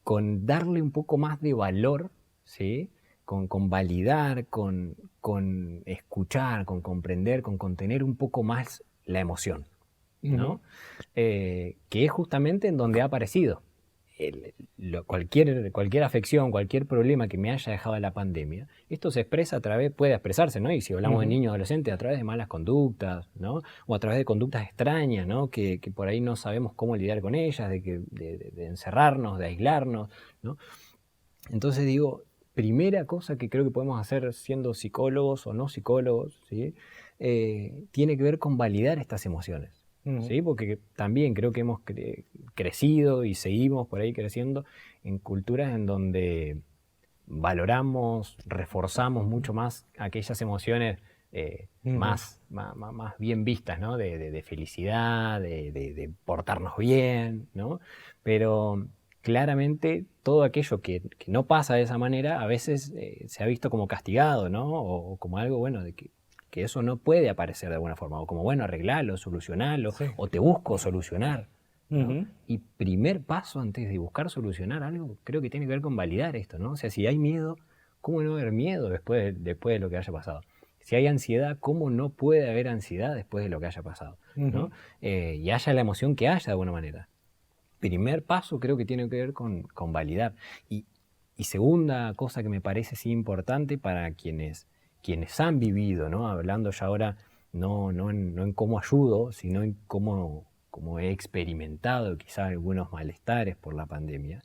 con darle un poco más de valor, ¿sí? Con validar, con escuchar, con comprender, con contener un poco más la emoción, ¿no? Que es justamente en donde ha aparecido. Cualquier afección, cualquier problema que me haya dejado la pandemia, esto se expresa puede expresarse, ¿no? Y si hablamos de niños adolescentes, a través de malas conductas, ¿no? O a través de conductas extrañas, ¿no? Que por ahí no sabemos cómo lidiar con ellas, de encerrarnos, de aislarnos, ¿no? Entonces digo, primera cosa que creo que podemos hacer siendo psicólogos o no psicólogos, ¿sí? Tiene que ver con validar estas emociones. ¿Sí? Porque también creo que hemos crecido y seguimos por ahí creciendo en culturas en donde valoramos, reforzamos mucho más aquellas emociones más bien vistas, ¿no? De felicidad, de portarnos bien, ¿no? Pero claramente todo aquello que no pasa de esa manera a veces se ha visto como castigado, ¿no? O como algo, bueno, de que eso no puede aparecer de alguna forma, o como, bueno, arreglalo, solucionalo, Sí. o te busco solucionar, ¿no? Y primer paso antes de buscar solucionar algo, creo que tiene que ver con validar esto, ¿no? O sea, si hay miedo, ¿cómo no haber miedo después de lo que haya pasado? Si hay ansiedad, ¿cómo no puede haber ansiedad después de lo que haya pasado? ¿No? Y haya la emoción que haya de alguna manera. Primer paso creo que tiene que ver con validar. Y segunda cosa que me parece sí importante para quienes han vivido, ¿no? Hablando ya ahora no en cómo ayudo, sino en cómo he experimentado quizás algunos malestares por la pandemia,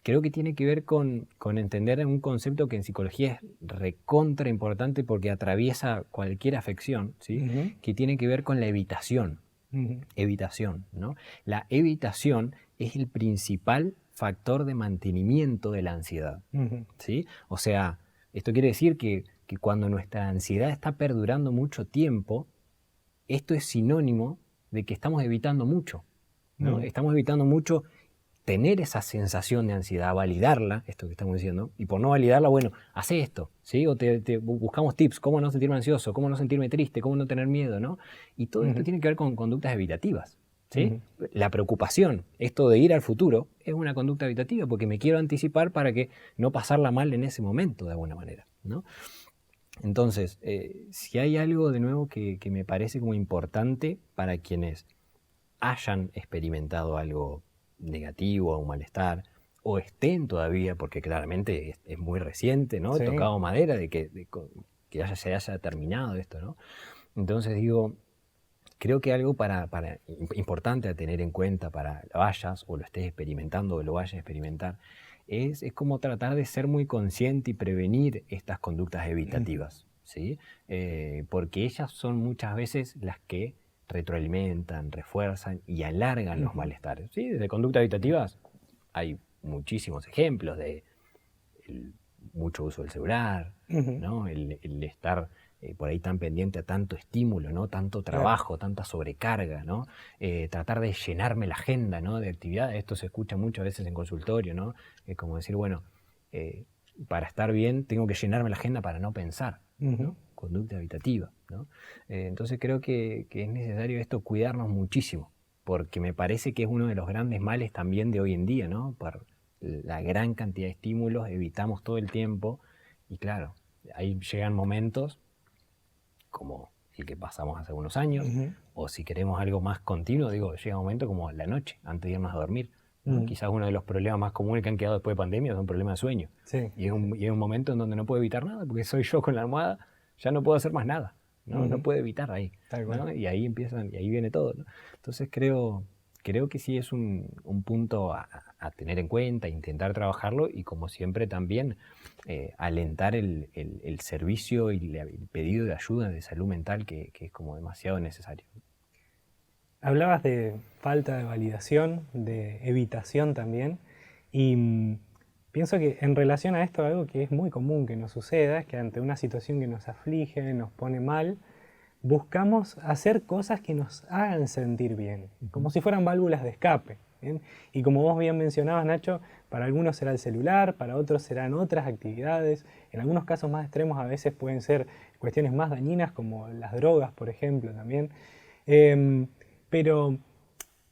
creo que tiene que ver con entender un concepto que en psicología es recontra importante porque atraviesa cualquier afección, ¿sí? Que tiene que ver con la evitación. Evitación, ¿no? La evitación es el principal factor de mantenimiento de la ansiedad, ¿sí? O sea, esto quiere decir que cuando nuestra ansiedad está perdurando mucho tiempo, esto es sinónimo de que estamos evitando mucho, ¿no? Estamos evitando mucho tener esa sensación de ansiedad, validarla, esto que estamos diciendo, y por no validarla, bueno, hace esto, ¿sí? O buscamos tips, cómo no sentirme ansioso, cómo no sentirme triste, cómo no tener miedo, ¿no? Y todo esto tiene que ver con conductas evitativas, ¿sí? La preocupación, esto de ir al futuro, es una conducta evitativa porque me quiero anticipar para que no pasarla mal en ese momento, de alguna manera, ¿no? Entonces, si hay algo de nuevo que me parece como importante para quienes hayan experimentado algo negativo o un malestar, o estén todavía, porque claramente es muy reciente, ¿no? Sí. Tocado madera de que se haya terminado esto, ¿no? Entonces digo, creo que algo importante a tener en cuenta para lo vayas o lo estés experimentando o lo vayas a experimentar, es como tratar de ser muy consciente y prevenir estas conductas evitativas, ¿sí? Porque ellas son muchas veces las que retroalimentan, refuerzan y alargan los malestares, ¿sí? Desde conductas evitativas hay muchísimos ejemplos de mucho uso del celular, ¿no? El estar por ahí tan pendiente a tanto estímulo, ¿no? Tanto trabajo, tanta sobrecarga, ¿no? Tratar de llenarme la agenda, ¿no? De actividades. Esto se escucha muchas veces en consultorio, ¿no? Es como decir, bueno, para estar bien tengo que llenarme la agenda para no pensar, ¿no? Conducta evitativa, ¿no? Entonces creo que es necesario esto, cuidarnos muchísimo, porque me parece que es uno de los grandes males también de hoy en día, ¿no? Por la gran cantidad de estímulos, evitamos todo el tiempo y claro, ahí llegan momentos como el que pasamos hace unos años, o si queremos algo más continuo, digo, llega un momento como la noche, antes de irnos a dormir, ¿no? Quizás uno de los problemas más comunes que han quedado después de pandemia son problemas de sueño. Sí. Y es un momento en donde no puedo evitar nada, porque soy yo con la almohada, ya no puedo hacer más nada, ¿no? No puedo evitar ahí, ¿no? Y ahí viene todo, ¿no? Entonces creo que sí es un punto a tener en cuenta, intentar trabajarlo y como siempre también alentar el servicio y el pedido de ayuda de salud mental que es como demasiado necesario. Hablabas de falta de validación, de evitación también, y pienso que en relación a esto algo que es muy común que nos suceda es que ante una situación que nos aflige, nos pone mal, buscamos hacer cosas que nos hagan sentir bien, como si fueran válvulas de escape, ¿bien? Y como vos bien mencionabas, Nacho, para algunos será el celular, para otros serán otras actividades, en algunos casos más extremos a veces pueden ser cuestiones más dañinas como las drogas, por ejemplo, también. Pero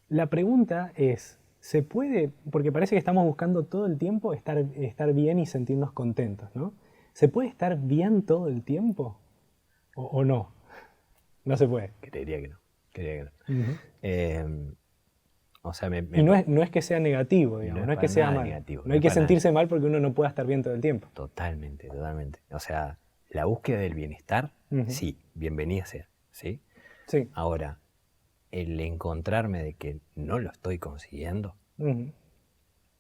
la pregunta es, ¿se puede? Porque parece que estamos buscando todo el tiempo estar bien y sentirnos contentos, ¿no? ¿Se puede estar bien todo el tiempo? ¿O no? No se puede. Creería que no. O sea, y no es que sea negativo, digamos, no es que sea mal. Negativo, no hay que sentirse mal porque uno no pueda estar bien todo el tiempo. Totalmente. O sea, la búsqueda del bienestar, sí, bienvenida sea, ¿sí? Sí. Ahora, el encontrarme de que no lo estoy consiguiendo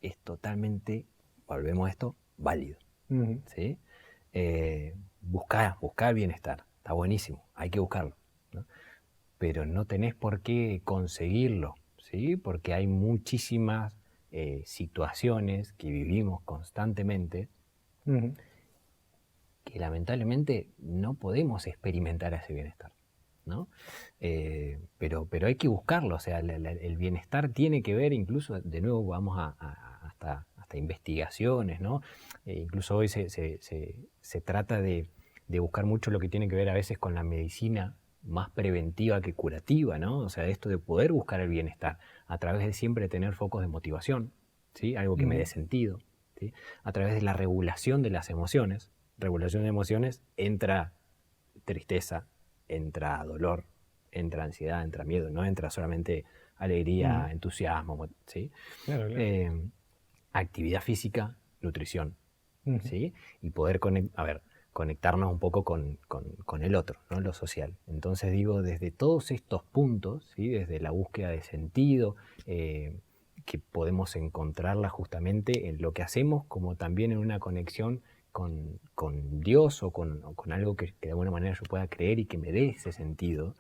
es totalmente, volvemos a esto, válido, ¿sí? Buscar bienestar, está buenísimo, hay que buscarlo, ¿no? Pero no tenés por qué conseguirlo, ¿sí? Porque hay muchísimas situaciones que vivimos constantemente que lamentablemente no podemos experimentar ese bienestar, ¿no? Pero hay que buscarlo, o sea, el bienestar tiene que ver, incluso, de nuevo vamos hasta investigaciones, ¿no? Incluso hoy se trata de buscar mucho lo que tiene que ver a veces con la medicina más preventiva que curativa, ¿no? O sea, esto de poder buscar el bienestar a través de siempre tener focos de motivación, ¿sí? Algo que me dé sentido, ¿sí? A través de la regulación de las emociones. Regulación de emociones entra tristeza, entra dolor, entra ansiedad, entra miedo, no entra solamente alegría, entusiasmo, ¿sí? Claro, claro. Actividad física, nutrición, ¿sí? Y poder conectarnos un poco con el otro, ¿no? Lo social. Entonces digo, desde todos estos puntos, ¿sí? Desde la búsqueda de sentido, que podemos encontrarla justamente en lo que hacemos, como también en una conexión con Dios o con algo que de alguna manera yo pueda creer y que me dé ese sentido,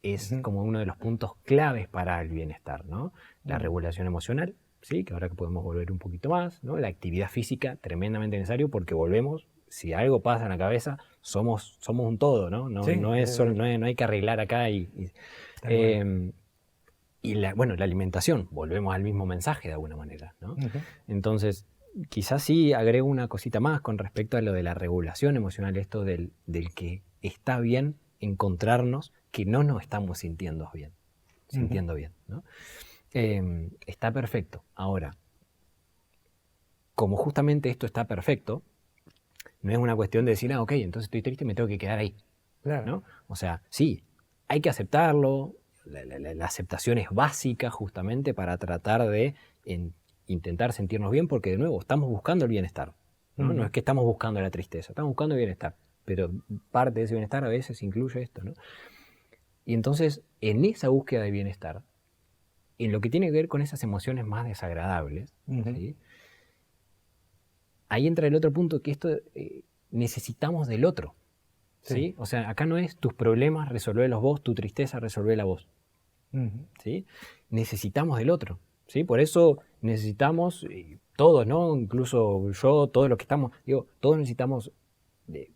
es como uno de los puntos claves para el bienestar, ¿no? La regulación emocional, ¿sí? Que ahora que podemos volver un poquito más, ¿no? La actividad física, tremendamente necesario porque volvemos, si algo pasa en la cabeza, somos un todo, ¿no? No, Sí, no, no hay que arreglar acá y la alimentación, volvemos al mismo mensaje de alguna manera, ¿no? Entonces, quizás sí agrego una cosita más con respecto a lo de la regulación emocional, esto del que está bien encontrarnos que no nos estamos sintiendo bien, ¿no? Está perfecto. Ahora, como justamente esto está perfecto, no es una cuestión de decir, ok, entonces estoy triste y me tengo que quedar ahí, claro. ¿no? O sea, sí, hay que aceptarlo, la aceptación es básica justamente para tratar de intentar sentirnos bien, porque de nuevo, estamos buscando el bienestar, ¿no? No es que estamos buscando la tristeza, estamos buscando el bienestar, pero parte de ese bienestar a veces incluye esto, ¿no? Y entonces, en esa búsqueda de bienestar, en lo que tiene que ver con esas emociones más desagradables, ¿sí? Ahí entra el otro punto, que esto necesitamos del otro, ¿sí? O sea, acá no es tus problemas, resolverlos vos, tu tristeza, resolverla vos, ¿sí? Necesitamos del otro, ¿sí? Por eso necesitamos, todos, ¿no? Incluso yo, todos los que estamos, digo, todos necesitamos,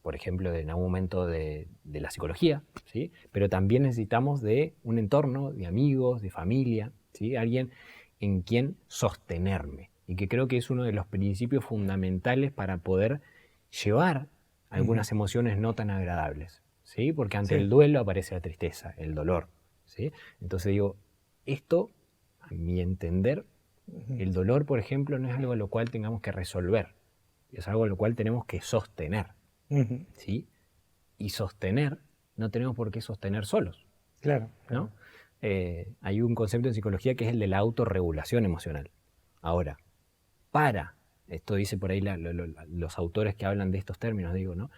por ejemplo, en algún momento de la psicología, ¿sí? Pero también necesitamos de un entorno, de amigos, de familia, ¿sí? Alguien en quien sostenerme. Y que creo que es uno de los principios fundamentales para poder llevar algunas emociones no tan agradables, ¿sí? Porque ante el duelo aparece la tristeza, el dolor, ¿sí? Entonces digo, esto, a mi entender, el dolor, por ejemplo, no es algo a lo cual tengamos que resolver, es algo a lo cual tenemos que sostener, ¿sí? Y sostener, no tenemos por qué sostener solos, Claro. ¿no? Hay un concepto en psicología que es el de la autorregulación emocional. Ahora, esto dice por ahí los autores que hablan de estos términos, digo, ¿no?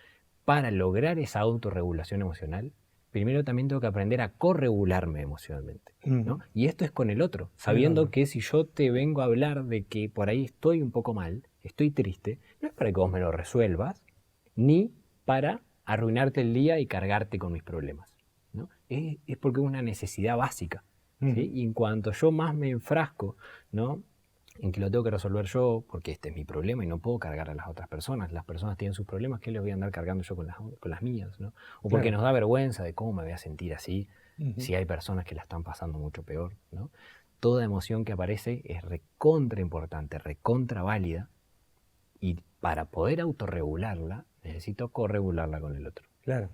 Para lograr esa autorregulación emocional, primero también tengo que aprender a corregularme emocionalmente, ¿no? Y esto es con el otro, sabiendo que si yo te vengo a hablar de que por ahí estoy un poco mal, estoy triste, no es para que vos me lo resuelvas, ni para arruinarte el día y cargarte con mis problemas, ¿no? Es porque es una necesidad básica, ¿sí? Y en cuanto yo más me enfrasco, ¿no? En que lo tengo que resolver yo, porque este es mi problema y no puedo cargar a las otras personas. Las personas tienen sus problemas, ¿qué les voy a andar cargando yo con las mías, ¿no? O porque nos da vergüenza de cómo me voy a sentir así, si hay personas que la están pasando mucho peor, ¿no? Toda emoción que aparece es recontra importante, recontra válida, y para poder autorregularla, necesito corregularla con el otro. Claro.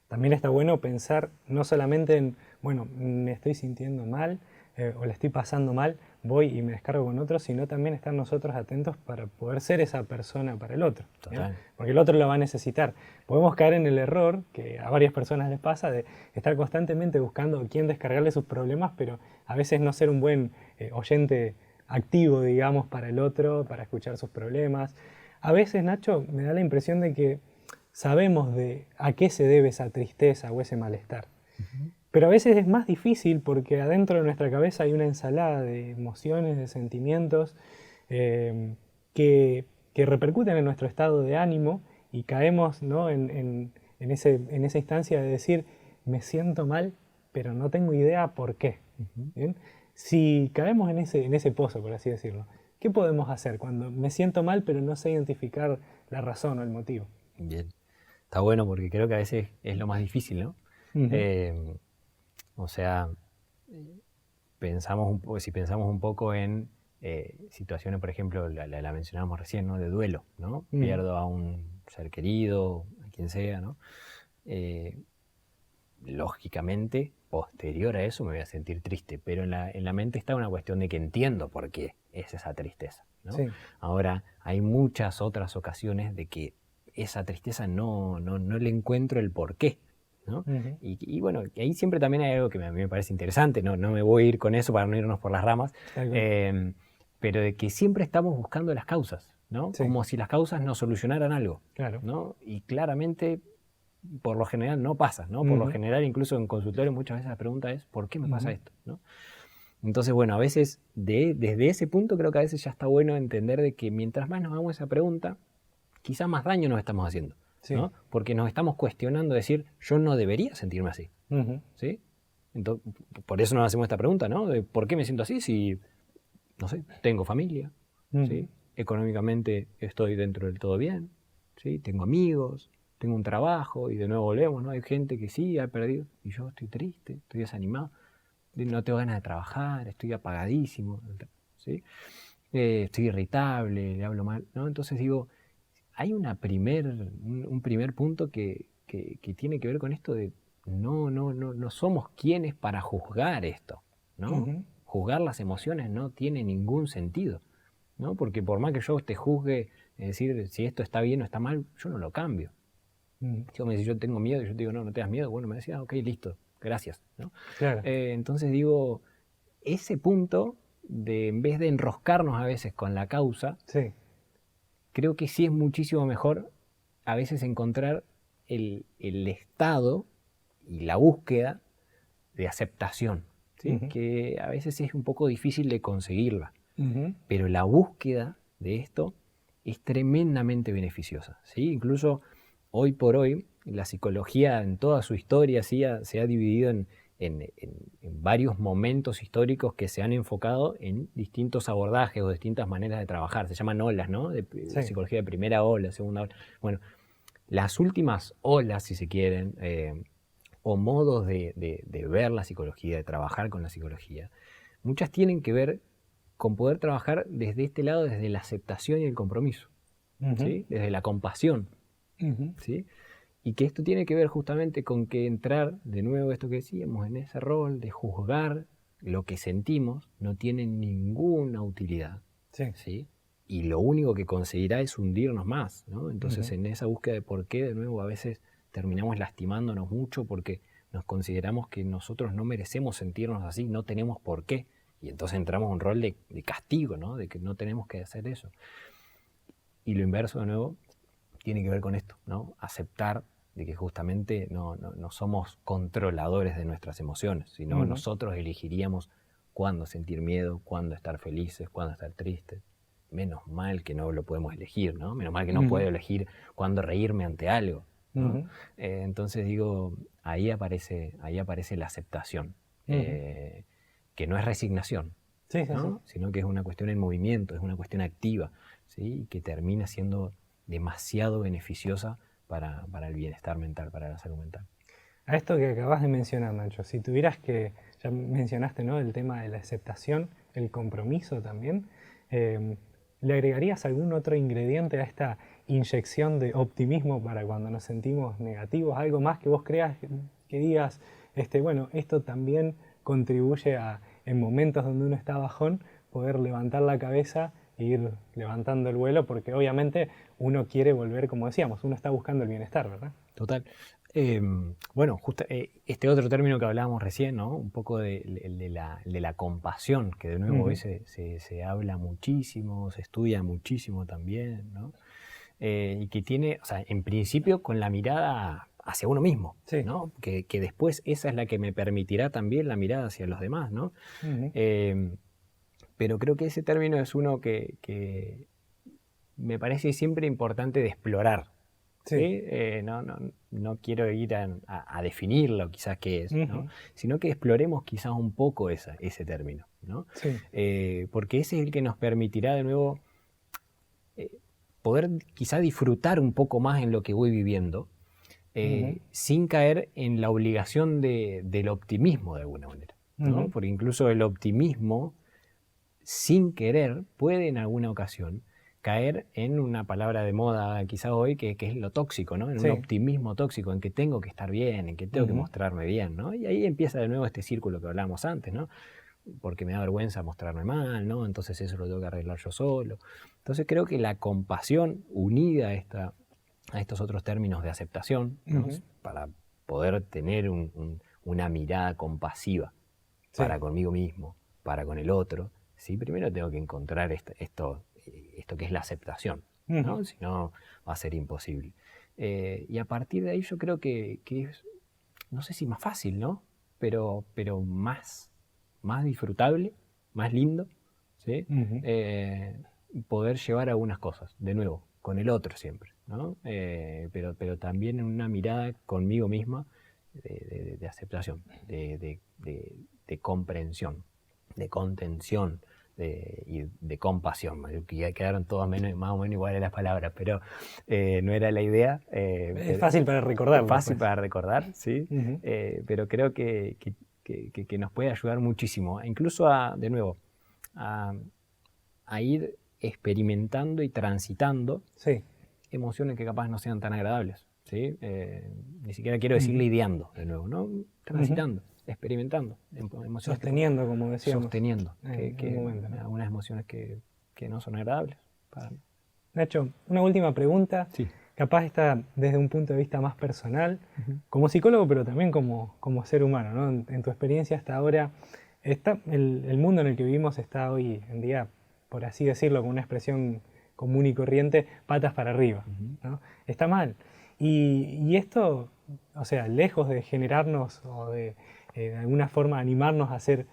También está bueno pensar no solamente en, bueno, me estoy sintiendo mal o la estoy pasando mal, voy y me descargo con otro, sino también estar nosotros atentos para poder ser esa persona para el otro. Total. Porque el otro lo va a necesitar. Podemos caer en el error, que a varias personas les pasa, de estar constantemente buscando a quién descargarle sus problemas, pero a veces no ser un buen oyente activo, digamos, para el otro, para escuchar sus problemas. A veces, Nacho, me da la impresión de que sabemos de a qué se debe esa tristeza o ese malestar. Pero a veces es más difícil porque adentro de nuestra cabeza hay una ensalada de emociones, de sentimientos que repercuten en nuestro estado de ánimo y caemos, ¿no? en esa instancia de decir, me siento mal, pero no tengo idea por qué. ¿Bien? Si caemos en ese pozo, por así decirlo, ¿qué podemos hacer cuando me siento mal pero no sé identificar la razón o el motivo? Bien. Está bueno porque creo que a veces es lo más difícil, ¿no? O sea, si pensamos un poco en situaciones, por ejemplo, la mencionábamos recién, ¿no? De duelo, ¿no? Pierdo a un ser querido, a quien sea, ¿no? lógicamente, posterior a eso me voy a sentir triste, pero en la mente está una cuestión de que entiendo por qué es esa tristeza, ¿no? Sí. Ahora, hay muchas otras ocasiones de que esa tristeza no le encuentro el porqué, ¿no? Uh-huh. Y bueno, ahí siempre también hay algo que a mí me parece interesante, no me voy a ir con eso para no irnos por las ramas, pero de que siempre estamos buscando las causas, ¿no? Sí. Como si las causas nos solucionaran algo, Claro. ¿no? Y claramente, por lo general no pasa, ¿no? Por lo general, incluso en consultorio muchas veces la pregunta es, ¿por qué me pasa esto? ¿No? Entonces, bueno, a veces, desde ese punto creo que a veces ya está bueno entender de que mientras más nos hagamos esa pregunta, quizás más daño nos estamos haciendo, Sí. ¿no? Porque nos estamos cuestionando decir, yo no debería sentirme así, Uh-huh. ¿sí? Entonces, por eso nos hacemos esta pregunta, ¿no? De ¿por qué me siento así si, no sé, tengo familia, ¿sí? Económicamente estoy dentro del todo bien, ¿sí? Tengo amigos, tengo un trabajo, y de nuevo volvemos, ¿no? Hay gente que sí ha perdido, y yo estoy triste, estoy desanimado, no tengo ganas de trabajar, estoy apagadísimo, ¿sí? Estoy irritable, le hablo mal, ¿no? Entonces digo, hay un primer punto que tiene que ver con esto de no somos quienes para juzgar esto, ¿no? Uh-huh. Juzgar las emociones no tiene ningún sentido, ¿no? Porque por más que yo te juzgue, es decir, si esto está bien o está mal, yo no lo cambio. Si yo tengo miedo y yo te digo, no tengas miedo, bueno, me decía, ok, listo, gracias, ¿no? Claro. Entonces digo, ese punto de, en vez de enroscarnos a veces con la causa, Sí. creo que sí es muchísimo mejor a veces encontrar el estado y la búsqueda de aceptación, ¿sí? Uh-huh. Que a veces es un poco difícil de conseguirla, Uh-huh. pero la búsqueda de esto es tremendamente beneficiosa, ¿sí? Incluso hoy por hoy la psicología en toda su historia ¿sí? se ha dividido en varios momentos históricos que se han enfocado en distintos abordajes o distintas maneras de trabajar. Se llaman olas, ¿no? De Sí. psicología de primera ola, segunda ola. Bueno, las últimas olas, si se quieren, o modos de ver la psicología, de trabajar con la psicología, muchas tienen que ver con poder trabajar desde este lado, desde la aceptación y el compromiso, Uh-huh. ¿sí? Desde la compasión, Uh-huh. ¿sí? Y que esto tiene que ver justamente con que entrar, de nuevo esto que decíamos, en ese rol de juzgar lo que sentimos no tiene ninguna utilidad, Sí. ¿sí? Y lo único que conseguirá es hundirnos más, ¿no? Entonces Uh-huh. en esa búsqueda de por qué, de nuevo, a veces terminamos lastimándonos mucho porque nos consideramos que nosotros no merecemos sentirnos así, no tenemos por qué. Y entonces entramos en un rol de castigo, ¿no? De que no tenemos que hacer eso. Y lo inverso, de nuevo, tiene que ver con esto, ¿no? Aceptar de que justamente no somos controladores de nuestras emociones, sino Uh-huh. nosotros elegiríamos cuándo sentir miedo, cuándo estar felices, cuándo estar tristes. Menos mal que no lo podemos elegir, ¿no? Menos mal que no puedo elegir cuándo reírme ante algo, ¿no? Entonces digo, ahí aparece la aceptación, que no es resignación, Sí, sí, ¿no? sí. Sino que es una cuestión en movimiento, es una cuestión activa, ¿sí? Y que termina siendo demasiado beneficiosa para el bienestar mental, para la salud mental. A esto que acabas de mencionar, Nacho, si tuvieras que, ya mencionaste, ¿no? El tema de la aceptación, el compromiso también, ¿le agregarías algún otro ingrediente a esta inyección de optimismo para cuando nos sentimos negativos? Algo más que vos creas, que digas, bueno, esto también contribuye a, en momentos donde uno está bajón, poder levantar la cabeza e ir levantando el vuelo, porque obviamente uno quiere volver, como decíamos, uno está buscando el bienestar, ¿verdad? Total. Bueno, justo este otro término que hablábamos recién, ¿no? Un poco de la compasión, que de nuevo hoy se habla muchísimo, se estudia muchísimo también, ¿no? Y que tiene, o sea, en principio con la mirada hacia uno mismo, Sí. ¿no? Que después esa es la que me permitirá también la mirada hacia los demás, ¿no? Pero creo que ese término es uno que me parece siempre importante de explorar. ¿Sí? No quiero ir a definirlo quizás qué es, ¿no? Sino que exploremos quizás un poco ese término, ¿no? Sí. Porque ese es el que nos permitirá de nuevo poder quizá disfrutar un poco más en lo que voy viviendo, sin caer en la obligación del optimismo de alguna manera, ¿no? Porque incluso el optimismo, sin querer, puede en alguna ocasión caer en una palabra de moda quizá hoy que es lo tóxico, ¿no? En un optimismo tóxico, en que tengo que estar bien, en que tengo que mostrarme bien, ¿no? Y ahí empieza de nuevo este círculo que hablábamos antes, ¿no? Porque me da vergüenza mostrarme mal, ¿no? Entonces eso lo tengo que arreglar yo solo. Entonces creo que la compasión unida a estos otros términos de aceptación, ¿no? Para poder tener una mirada compasiva para conmigo mismo, para con el otro, ¿sí? Primero tengo que encontrar esto que es la aceptación, ¿no? Si no, va a ser imposible. Y a partir de ahí yo creo que es, no sé si más fácil, ¿no? Pero más disfrutable, más lindo, ¿sí? Poder llevar algunas cosas, de nuevo, con el otro siempre, ¿no? Pero también en una mirada conmigo misma de aceptación, de comprensión, de contención, y de compasión. Que quedaron todas más o menos iguales las palabras, pero no era la idea. Es fácil para recordar. Fácil para recordar, sí. Pero creo que nos puede ayudar muchísimo, incluso de nuevo, a ir experimentando y transitando emociones que capaz no sean tan agradables, ¿sí? Ni siquiera quiero decir lidiando, de nuevo, ¿no? Transitando, experimentando emociones. Sosteniendo, como decíamos. Sosteniendo, algunas emociones que no son agradables para mí. Nacho, una última pregunta. Sí. Capaz está desde un punto de vista más personal, como psicólogo, pero también como ser humano, ¿no? En tu experiencia hasta ahora, el mundo en el que vivimos está hoy en día, por así decirlo, con una expresión común y corriente, patas para arriba, ¿no? Está mal. Y esto, o sea, lejos de generarnos o de alguna forma animarnos a ser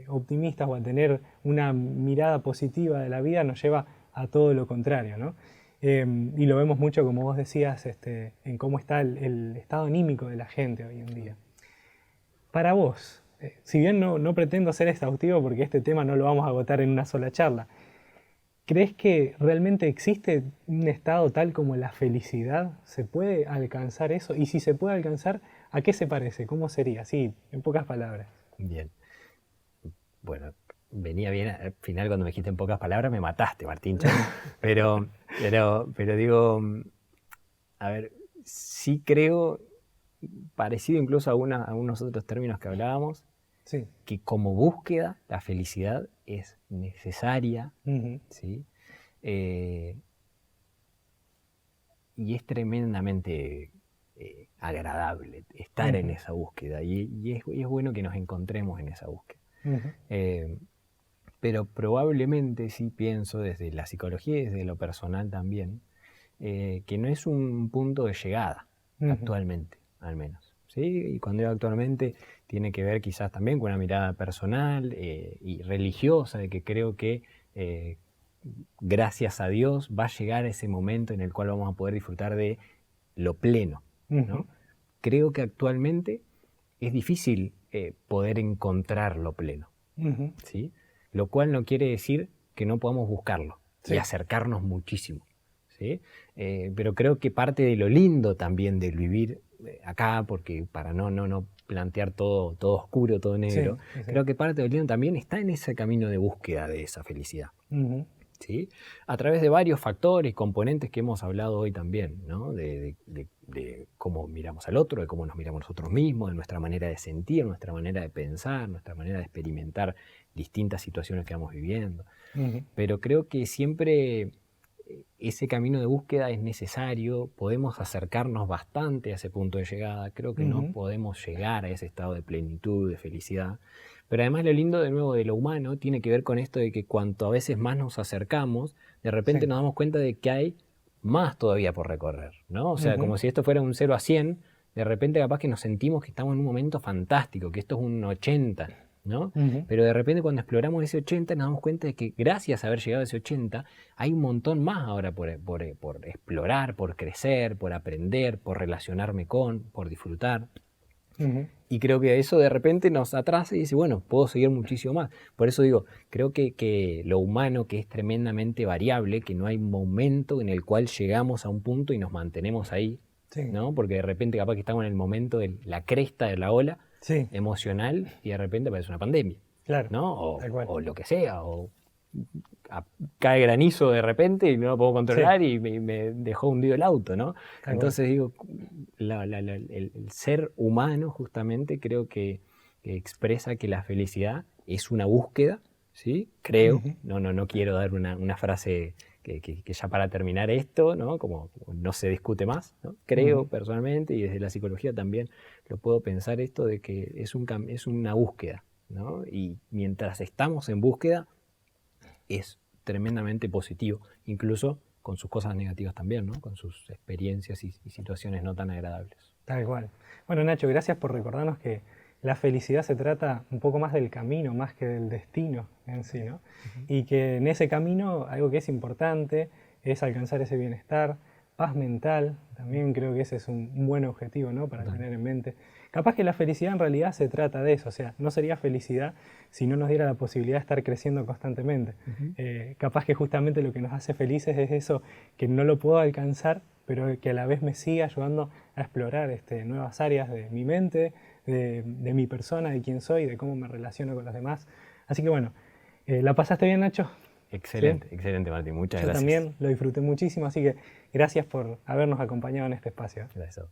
optimistas o a tener una mirada positiva de la vida, nos lleva a todo lo contrario, ¿no? Y lo vemos mucho, como vos decías, en cómo está el estado anímico de la gente hoy en día. Para vos, si bien no pretendo ser exhaustivo porque este tema no lo vamos a agotar en una sola charla, ¿crees que realmente existe un estado tal como la felicidad? ¿Se puede alcanzar eso? Y si se puede alcanzar, ¿a qué se parece? ¿Cómo sería? Sí, en pocas palabras. Bien. Bueno, venía bien al final cuando me dijiste en pocas palabras, me mataste, Martín. Pero digo, a ver, sí creo, parecido incluso a algunos otros términos que hablábamos, que como búsqueda la felicidad es necesaria, ¿sí? Y es tremendamente agradable estar en esa búsqueda y es bueno que nos encontremos en esa búsqueda. Pero probablemente sí pienso desde la psicología y desde lo personal también, que no es un punto de llegada actualmente, al menos, ¿sí? Y cuando digo actualmente tiene que ver quizás también con una mirada personal y religiosa, de que creo que gracias a Dios va a llegar ese momento en el cual vamos a poder disfrutar de lo pleno, ¿no? Creo que actualmente es difícil poder encontrar lo pleno, ¿sí? Lo cual no quiere decir que no podamos buscarlo y acercarnos muchísimo, ¿sí? Pero creo que parte de lo lindo también del vivir acá, porque para no plantear todo oscuro, todo negro, creo que parte de lo lindo también está en ese camino de búsqueda de esa felicidad. ¿Sí? A través de varios factores, componentes que hemos hablado hoy también, ¿no? De cómo miramos al otro, de cómo nos miramos nosotros mismos, de nuestra manera de sentir, nuestra manera de pensar, nuestra manera de experimentar distintas situaciones que vamos viviendo. Pero creo que siempre ese camino de búsqueda es necesario, podemos acercarnos bastante a ese punto de llegada, creo que no podemos llegar a ese estado de plenitud, de felicidad. Pero además lo lindo de nuevo de lo humano tiene que ver con esto de que cuanto a veces más nos acercamos, de repente nos damos cuenta de que hay más todavía por recorrer, ¿no? O sea, como si esto fuera un 0 a 100, de repente capaz que nos sentimos que estamos en un momento fantástico, que esto es un 80, ¿no? Pero de repente cuando exploramos ese 80 nos damos cuenta de que gracias a haber llegado a ese 80 hay un montón más ahora por explorar, por crecer, por aprender, por relacionarme con, por disfrutar. Y creo que eso de repente nos atrasa y dice, bueno, puedo seguir muchísimo más. Por eso digo, creo que lo humano, que es tremendamente variable, que no hay momento en el cual llegamos a un punto y nos mantenemos ahí, ¿no? Porque de repente capaz que estamos en el momento de la cresta de la ola emocional y de repente aparece una pandemia, ¿no? O lo que sea, o cae granizo de repente y no lo puedo controlar y me dejó hundido el auto, ¿no? Entonces digo, el ser humano justamente creo que expresa que la felicidad es una búsqueda, ¿sí? Creo, no quiero dar una frase que ya para terminar esto, ¿no? Como no se discute más, ¿no? Creo personalmente, y desde la psicología también lo puedo pensar esto de que es una búsqueda, ¿no? Y mientras estamos en búsqueda es tremendamente positivo, incluso con sus cosas negativas también, ¿no? Con sus experiencias y situaciones no tan agradables. Tal cual. Bueno, Nacho, gracias por recordarnos que la felicidad se trata un poco más del camino, más que del destino en sí, ¿no? Y que en ese camino algo que es importante es alcanzar ese bienestar, paz mental, también creo que ese es un buen objetivo, ¿no? Para tener en mente. Capaz que la felicidad en realidad se trata de eso, o sea, no sería felicidad si no nos diera la posibilidad de estar creciendo constantemente. Capaz que justamente lo que nos hace felices es eso, que no lo puedo alcanzar, pero que a la vez me sigue ayudando a explorar nuevas áreas de mi mente, de mi persona, de quién soy, de cómo me relaciono con los demás. Así que bueno, ¿la pasaste bien, Nacho? Excelente, ¿Sí? excelente, Martín. Muchas Yo gracias. también lo disfruté muchísimo, así que gracias por habernos acompañado en este espacio. Gracias.